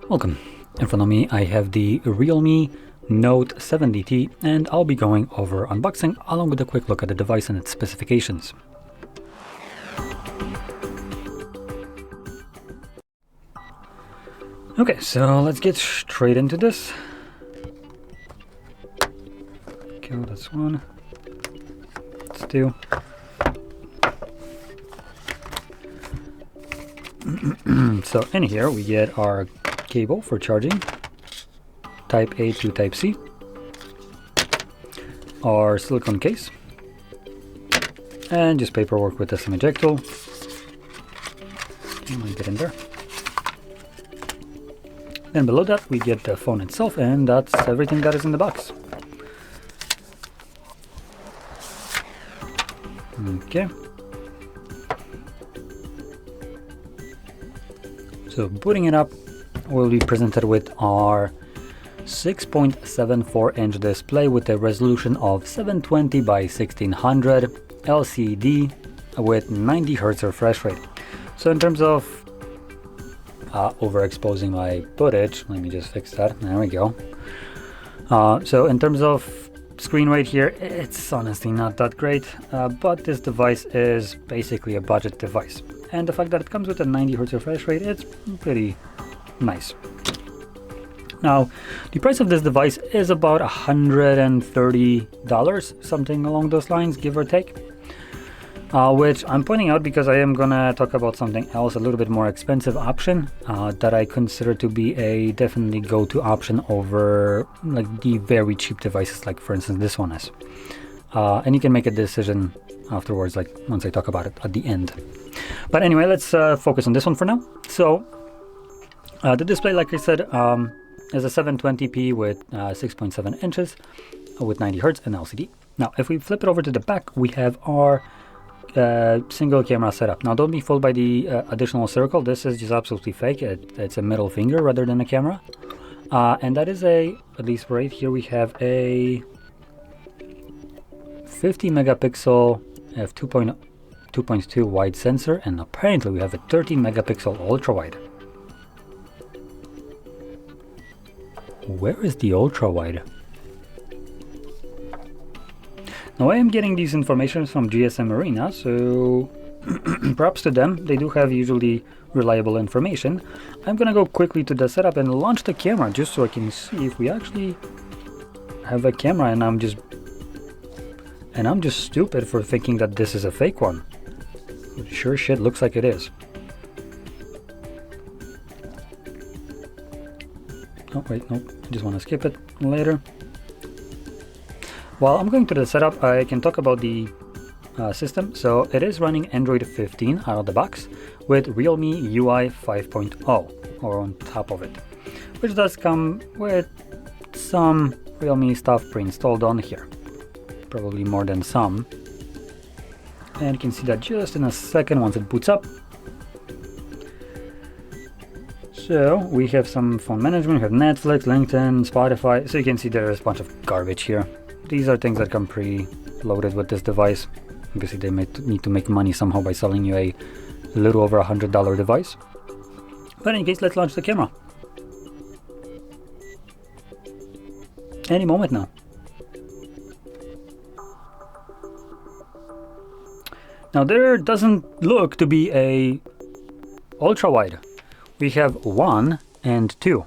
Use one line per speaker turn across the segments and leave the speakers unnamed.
Welcome. In front of me I have the REALME Note 70T, and I'll be going over unboxing along with a quick look at the device and its specifications. Okay, so let's get straight into this. Okay, that's one. That's two. So in here we get our cable for charging, type A to type C, our silicone case, and just paperwork with the SIM ejector. Get in there. Then below that we get the phone itself, and that's everything that is in the box. Okay. So booting it up, we'll be presented with our 6.74 inch display with a resolution of 720 by 1600 LCD with 90 Hz refresh rate. So in terms of overexposing my footage, let me just fix that. There we go. So in terms of screen rate here, it's honestly not that great, but this device is basically a budget device. And the fact that it comes with a 90 Hz refresh rate, it's pretty nice. Now, the price of this device is about $130, something along those lines, give or take. Which I'm pointing out because I am gonna talk about something else, a little bit more expensive option that I consider to be a definitely go-to option over like the very cheap devices, like for instance this one is. And you can make a decision afterwards, like once I talk about it at the end. But anyway, let's focus on this one for now. So the display, like I said, is a 720p with 6.7 inches with 90 Hz and LCD. Now, if we flip it over to the back, we have our single camera setup. Now, don't be fooled by the additional circle. This is just absolutely fake. It's a middle finger rather than a camera. And that is at least right here, we have a 50 megapixel f2.2 wide sensor, and apparently we have a 30 megapixel ultra wide. Where is the ultra wide? Now I am getting these information from GSM Arena, so props to them. They do have usually reliable information. I'm gonna go quickly to the setup and launch the camera just so I can see if we actually have a camera, and I'm just stupid for thinking that this is a fake one. It sure shit looks like it is. Oh wait, nope, I just want to skip it later. While I'm going to the setup, I can talk about the system. So it is running Android 15 out of the box with Realme UI 5.0 or on top of it, which does come with some Realme stuff pre-installed on here. Probably more than some, and you can see that just in a second once it boots up. So we have some phone management, we have Netflix, LinkedIn, Spotify, so you can see there's a bunch of garbage here. These are things that come pre-loaded with this device. Obviously they need to make money somehow by selling you a little over $100 device. But in any case, let's launch the camera. Any moment now. Now there doesn't look to be a ultra wide. We have 1 and 2.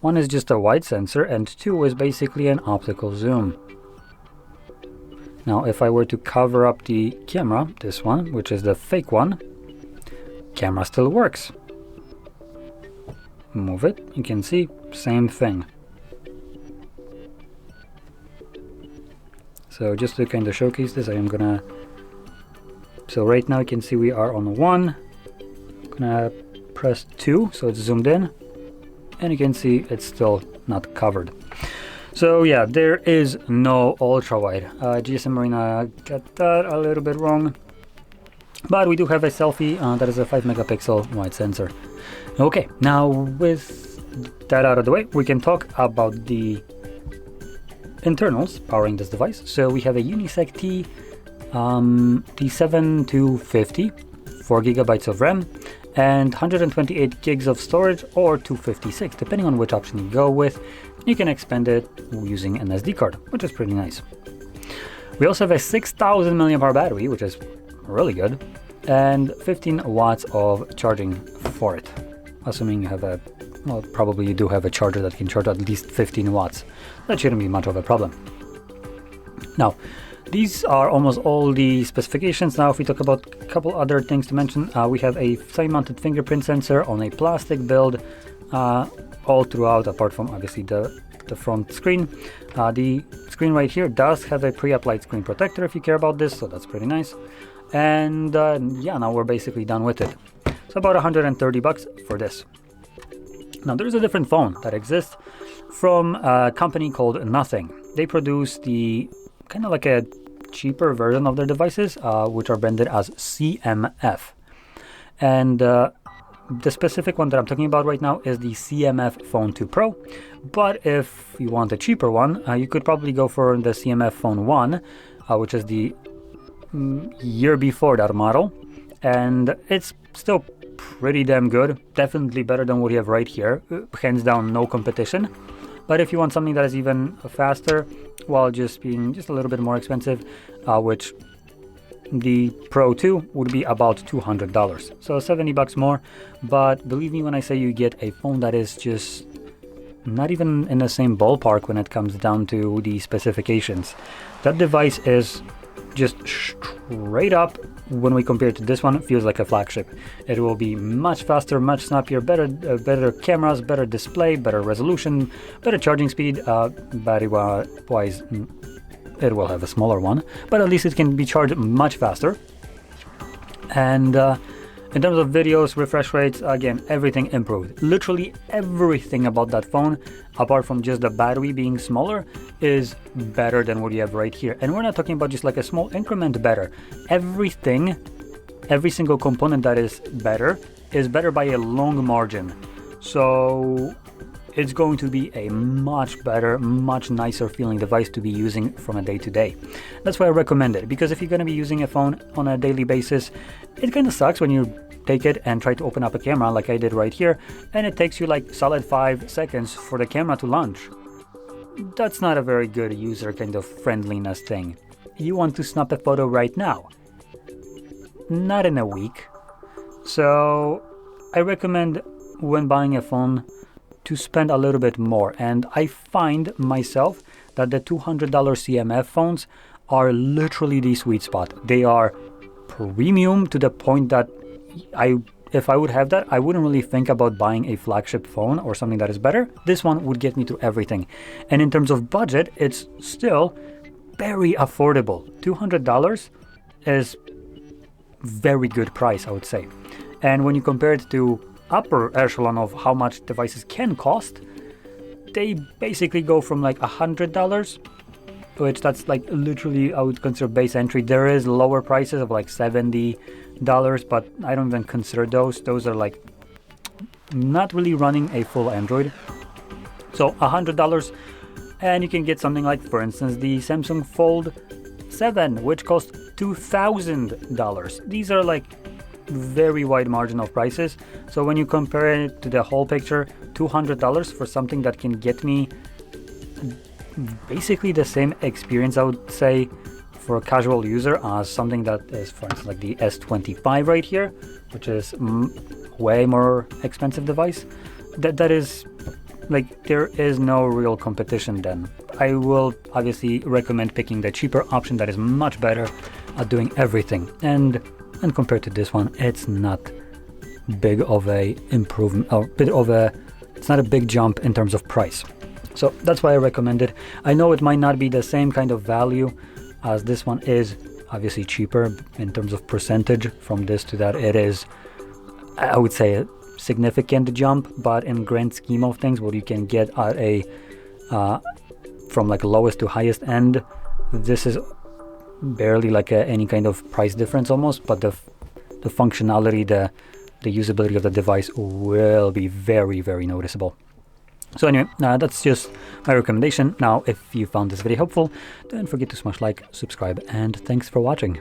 1 is just a wide sensor and 2 is basically an optical zoom. Now if I were to cover up the camera, this one, which is the fake one, camera still works. Move it, you can see, same thing. So just to kind of showcase this, I am gonna... So right now you can see we are on 1. I'm gonna press 2 so it's zoomed in, and you can see it's still not covered. So yeah, there is no ultra wide. GSM Arena got that a little bit wrong, but we do have a selfie that is a 5 megapixel wide sensor. Okay, now with that out of the way, we can talk about the internals powering this device. So we have a Unisec T7250, 4 gigabytes of RAM, and 128 gigs of storage or 256, depending on which option you go with. You can expand it using an SD card, which is pretty nice. We also have a 6000 mAh battery, which is really good, and 15 watts of charging for it. Assuming you have a, well, probably you do have a charger that can charge at least 15 watts. That shouldn't be much of a problem. Now, these are almost all the specifications. Now, if we talk about a couple other things to mention, we have a side-mounted fingerprint sensor on a plastic build all throughout, apart from obviously the front screen. The screen right here does have a pre-applied screen protector if you care about this, so that's pretty nice. And yeah, now we're basically done with it. So about 130 bucks for this. Now there's a different phone that exists from a company called Nothing. They produce the kind of like a cheaper version of their devices, which are branded as CMF. And the specific one that I'm talking about right now is the CMF Phone 2 Pro. But if you want a cheaper one, you could probably go for the CMF Phone 1, which is the year before that model. And it's still pretty damn good. Definitely better than what you have right here. Hands down, no competition. But if you want something that is even faster, while just being just a little bit more expensive, which the Pro 2 would be about $200. So 70 bucks more. But believe me when I say you get a phone that is just not even in the same ballpark when it comes down to the specifications. That device is just straight up, when we compare it to this one, it feels like a flagship. It will be much faster, much snappier, better cameras, better display, better resolution, better charging speed. Battery wise, it will have a smaller one, but at least it can be charged much faster. And in terms of videos, refresh rates, again, everything improved. Literally everything about that phone, apart from just the battery being smaller, is better than what you have right here. And we're not talking about just like a small increment better. Everything, every single component that is better by a long margin. So it's going to be a much better, much nicer feeling device to be using from a day to day. That's why I recommend it, because if you're going to be using a phone on a daily basis, it kind of sucks when you take it and try to open up a camera like I did right here, and it takes you like solid 5 seconds for the camera to launch. That's not a very good user kind of friendliness thing. You want to snap a photo right now, not in a week. So I recommend when buying a phone to spend a little bit more, and I find myself that the $200 CMF phones are literally the sweet spot. They are premium to the point that if I would have that, I wouldn't really think about buying a flagship phone or something that is better. This one would get me through everything. And in terms of budget, it's still very affordable. $200 is very good price, I would say. And when you compare it to upper echelon of how much devices can cost, they basically go from like $100, which that's like literally I would consider base entry. There is lower prices of like $70, but I don't even consider those. Those are like not really running a full Android. So $100, and you can get something like, for instance, the Samsung Fold 7, which costs $2,000. These are like very wide margin of prices. So when you compare it to the whole picture, $200 for something that can get me basically the same experience, I would say, for a casual user as something that is, for instance, like the S25 right here, which is way more expensive device. That is like, there is no real competition then. I will obviously recommend picking the cheaper option that is much better at doing everything. And compared to this one, it's not big of a improvement, or it's not a big jump in terms of price. So that's why I recommend it. I know it might not be the same kind of value as this one is, obviously cheaper in terms of percentage from this to that. It is, I would say, a significant jump, but in grand scheme of things, what you can get at a from like lowest to highest end, this is barely like any kind of price difference almost, but the functionality, the usability of the device will be very, very noticeable. So anyway, that's just my recommendation. Now, if you found this video helpful, don't forget to smash like, subscribe, and thanks for watching.